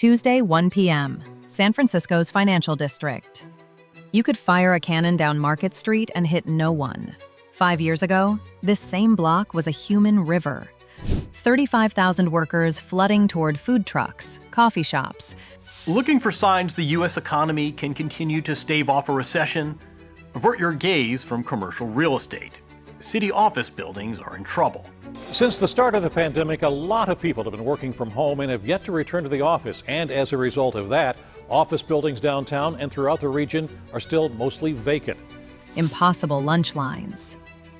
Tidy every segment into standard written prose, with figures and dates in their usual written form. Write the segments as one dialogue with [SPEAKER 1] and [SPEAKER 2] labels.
[SPEAKER 1] Tuesday, 1 p.m., San Francisco's financial district. You could fire a cannon down Market Street and hit no one. 5 years ago, this same block was a human river. 35,000 workers flooding toward food trucks, coffee shops.
[SPEAKER 2] Looking for signs the U.S. economy can continue to stave off a recession? Avert your gaze from commercial real estate. City office buildings are in trouble.
[SPEAKER 3] Since the start of the pandemic, a lot of people have been working from home and have yet to return to the office. And as a result of that, office buildings downtown and throughout the region are still mostly vacant.
[SPEAKER 1] Impossible lunch lines.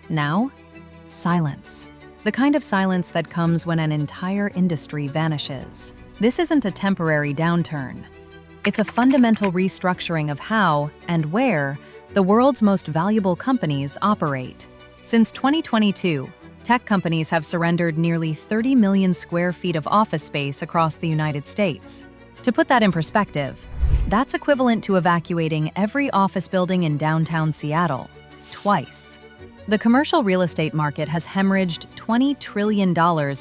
[SPEAKER 1] Now, silence. The kind of silence that comes when an entire industry vanishes. This isn't a temporary downturn. It's a fundamental restructuring of how and where the world's most valuable companies operate. Since 2022, tech companies have surrendered nearly 30 million square feet of office space across the United States. To put that in perspective, that's equivalent to evacuating every office building in downtown Seattle twice. The commercial real estate market has hemorrhaged $20 trillion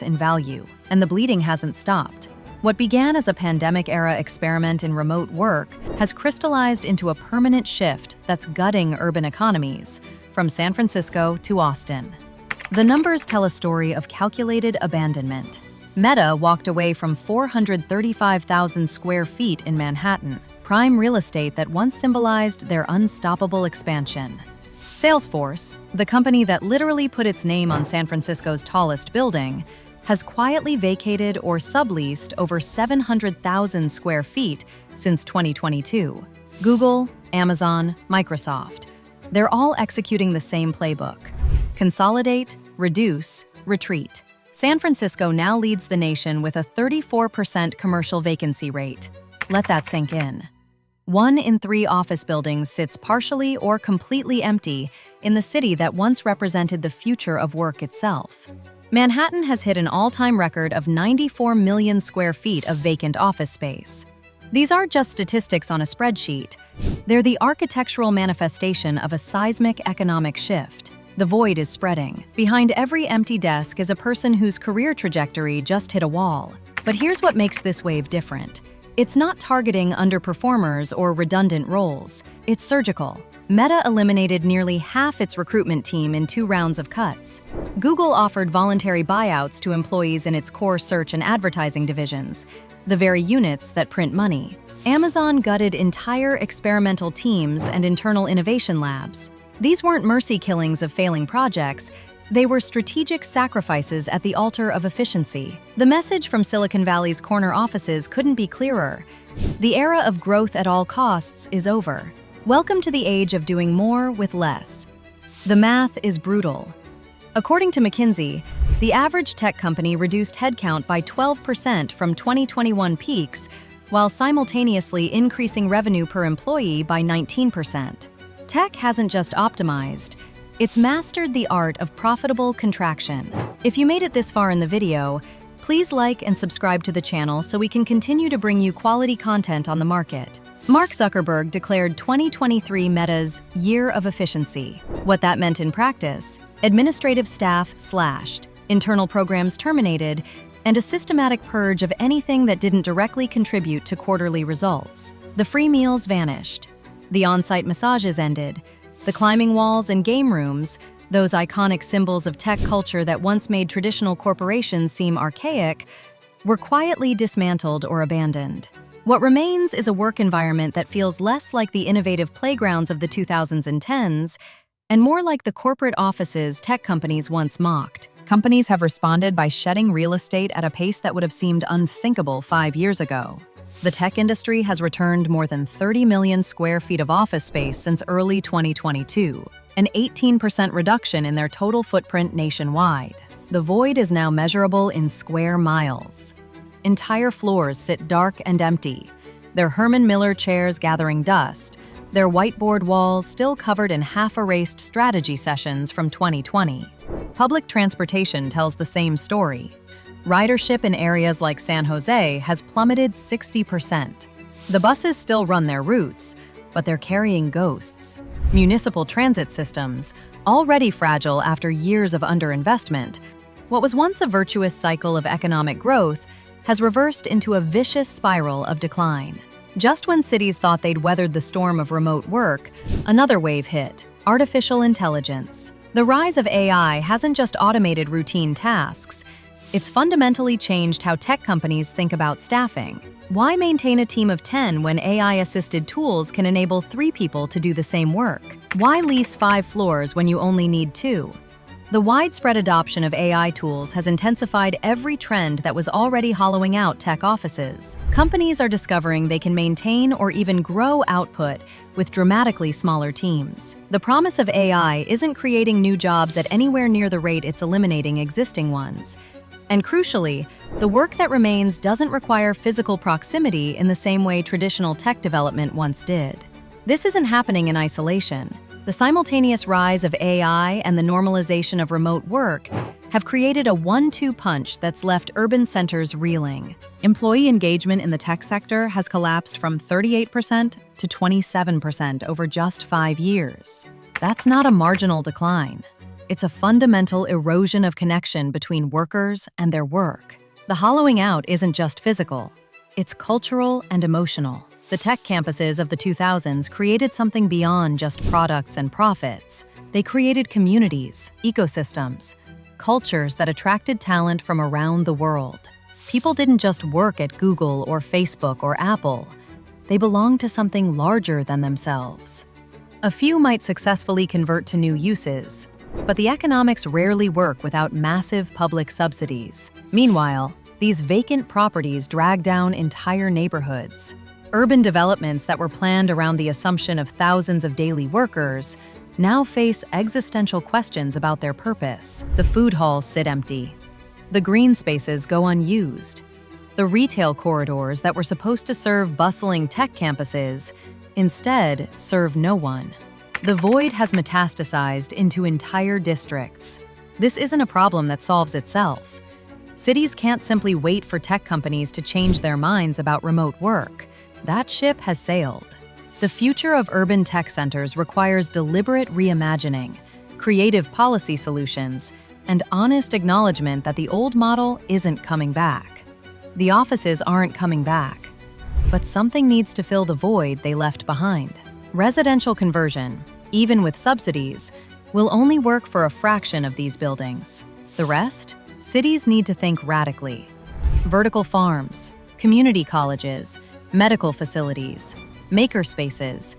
[SPEAKER 1] in value, and the bleeding hasn't stopped. What began as a pandemic-era experiment in remote work has crystallized into a permanent shift that's gutting urban economies, from San Francisco to Austin. The numbers tell a story of calculated abandonment. Meta walked away from 435,000 square feet in Manhattan, prime real estate that once symbolized their unstoppable expansion. Salesforce, the company that literally put its name on San Francisco's tallest building, has quietly vacated or subleased over 700,000 square feet since 2022. Google, Amazon, Microsoft, they're all executing the same playbook. Consolidate, reduce, retreat. San Francisco now leads the nation with a 34% commercial vacancy rate. Let that sink in. 1 in 3 office buildings sits partially or completely empty in the city that once represented the future of work itself. Manhattan has hit an all-time record of 94 million square feet of vacant office space. These aren't just statistics on a spreadsheet. They're the architectural manifestation of a seismic economic shift. The void is spreading. Behind every empty desk is a person whose career trajectory just hit a wall. But here's what makes this wave different. It's not targeting underperformers or redundant roles. It's surgical. Meta eliminated nearly half its recruitment team in 2 rounds of cuts. Google offered voluntary buyouts to employees in its core search and advertising divisions, the very units that print money. Amazon gutted entire experimental teams and internal innovation labs. These weren't mercy killings of failing projects. They were strategic sacrifices at the altar of efficiency. The message from Silicon Valley's corner offices couldn't be clearer. The era of growth at all costs is over. Welcome to the age of doing more with less. The math is brutal. According to McKinsey, the average tech company reduced headcount by 12% from 2021 peaks, while simultaneously increasing revenue per employee by 19%. Tech hasn't just optimized, it's mastered the art of profitable contraction. If you made it this far in the video, please like and subscribe to the channel so we can continue to bring you quality content on the market. Mark Zuckerberg declared 2023 Meta's Year of Efficiency. What that meant in practice: administrative staff slashed, internal programs terminated, and a systematic purge of anything that didn't directly contribute to quarterly results. The free meals vanished. The on-site massages ended. The climbing walls and game rooms, those iconic symbols of tech culture that once made traditional corporations seem archaic, were quietly dismantled or abandoned. What remains is a work environment that feels less like the innovative playgrounds of the 2000s and 10s, and more like the corporate offices tech companies once mocked. Companies have responded by shedding real estate at a pace that would have seemed unthinkable 5 years ago. The tech industry has returned more than 30 million square feet of office space since early 2022, an 18% reduction in their total footprint nationwide. The void is now measurable in square miles. Entire floors sit dark and empty, their Herman Miller chairs gathering dust, their whiteboard walls still covered in half-erased strategy sessions from 2020. Public transportation tells the same story. Ridership in areas like San Jose has plummeted 60%. The buses still run their routes, but they're carrying ghosts. Municipal transit systems, already fragile after years of underinvestment, what was once a virtuous cycle of economic growth, has reversed into a vicious spiral of decline. Just when cities thought they'd weathered the storm of remote work, another wave hit: artificial intelligence. The rise of AI hasn't just automated routine tasks, it's fundamentally changed how tech companies think about staffing. Why maintain a team of 10 when AI-assisted tools can enable 3 people to do the same work? Why lease 5 floors when you only need 2? The widespread adoption of AI tools has intensified every trend that was already hollowing out tech offices. Companies are discovering they can maintain or even grow output with dramatically smaller teams. The promise of AI isn't creating new jobs at anywhere near the rate it's eliminating existing ones. And crucially, the work that remains doesn't require physical proximity in the same way traditional tech development once did. This isn't happening in isolation. The simultaneous rise of AI and the normalization of remote work have created a 1-2 punch that's left urban centers reeling. Employee engagement in the tech sector has collapsed from 38% to 27% over just 5 years. That's not a marginal decline. It's a fundamental erosion of connection between workers and their work. The hollowing out isn't just physical, it's cultural and emotional. The tech campuses of the 2000s created something beyond just products and profits. They created communities, ecosystems, cultures that attracted talent from around the world. People didn't just work at Google or Facebook or Apple. They belonged to something larger than themselves. A few might successfully convert to new uses, but the economics rarely work without massive public subsidies. Meanwhile, these vacant properties drag down entire neighborhoods. Urban developments that were planned around the assumption of thousands of daily workers now face existential questions about their purpose. The food halls sit empty. The green spaces go unused. The retail corridors that were supposed to serve bustling tech campuses instead serve no one. The void has metastasized into entire districts. This isn't a problem that solves itself. Cities can't simply wait for tech companies to change their minds about remote work. That ship has sailed. The future of urban tech centers requires deliberate reimagining, creative policy solutions, and honest acknowledgement that the old model isn't coming back. The offices aren't coming back, but something needs to fill the void they left behind. Residential conversion, even with subsidies, will only work for a fraction of these buildings. The rest? Cities need to think radically. Vertical farms, community colleges, medical facilities, maker spaces,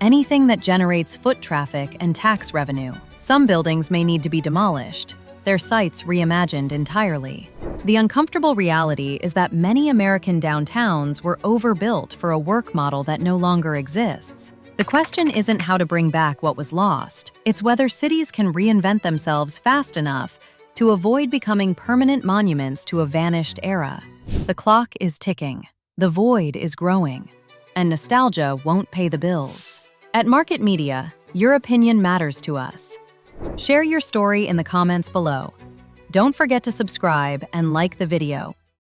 [SPEAKER 1] anything that generates foot traffic and tax revenue. Some buildings may need to be demolished, their sites reimagined entirely. The uncomfortable reality is that many American downtowns were overbuilt for a work model that no longer exists. The question isn't how to bring back what was lost, it's whether cities can reinvent themselves fast enough to avoid becoming permanent monuments to a vanished era. The clock is ticking. The void is growing, and nostalgia won't pay the bills. At Market Media, your opinion matters to us. Share your story in the comments below. Don't forget to subscribe and like the video.